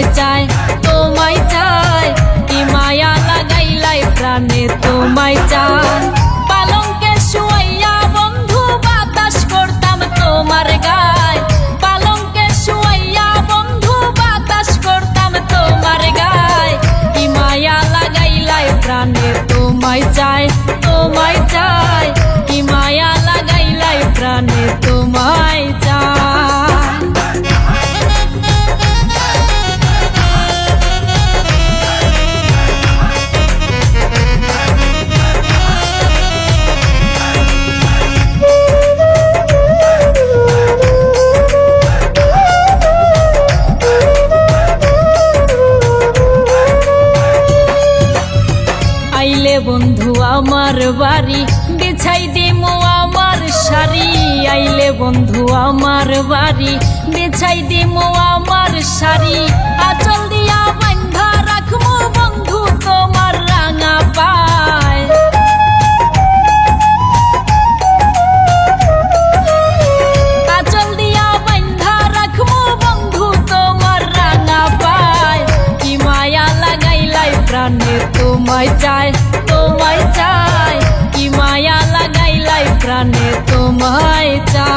তোমায় চাই তোমায় চাই কি মায়া লাগাইলাই প্রাণে তোমায় চাই পালঙ্কে শুয়াইয়া বন্ধু বাতাস করতাম তোমার গায় পালঙ্কে শুয়াইয়া বন্ধু বাতাস করতাম তোমার গায় কি মায়া লাগাইলাই প্রাণে তোমায় চাই তোমায় চাই কি মায়া লাগাইলাই প্রাণে তোমায় চাই আইলে বন্ধু আমার বাড়ি বিছাই দিমু আমার শাড়ি আইলে বন্ধু আমার বাড়ি বিছাই দিমু আমার শাড়ি আঁচল দিয়া বান্ধা রাখমু বন্ধু তোমার রাঙা পায় আঁচল দিয়া বান্ধা রাখমু বন্ধু তোমার রাঙা পায় কি মায়া লাগাইলাই প্রাণে তোমায় চাই তোমায় চাই কি মায়া লাগাইলাই প্রাণে তোমায় চাই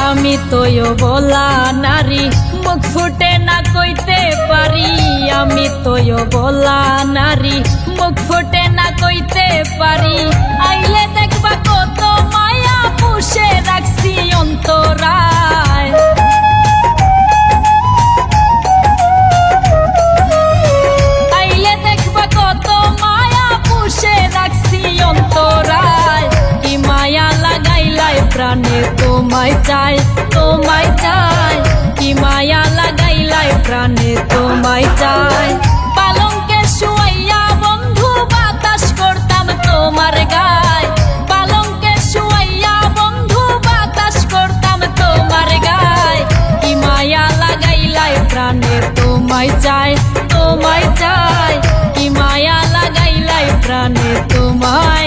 আমি তোয় বলা নারী মুখ ফুটে না কইতে পারি আমি তোয় বলা নারী মুখ ফুটে না কইতে পারি আইলে দেখবা কত মায়া পুষে রাখছি অন্তরায় আইলে দেখবা কত মায়া পুষে রাখছি অন্তরায় কি মায়া লাগাইলাই প্রাণে তোমায় চাই তোমায় চাই কি মায়া লাগাইলাই প্রাণে তোমায় চাই পালঙ্কে শুয়াইয়া বন্ধু বাতাস করতাম তোমার গায় পালঙ্কে শুয়াইয়া বন্ধু বাতাস করতাম তোমার গায় কি মায়া লাগাইলাই প্রাণে তোমায় চাই তোমায় চাই কি মায়া লাগাইলাই প্রাণে তোমায়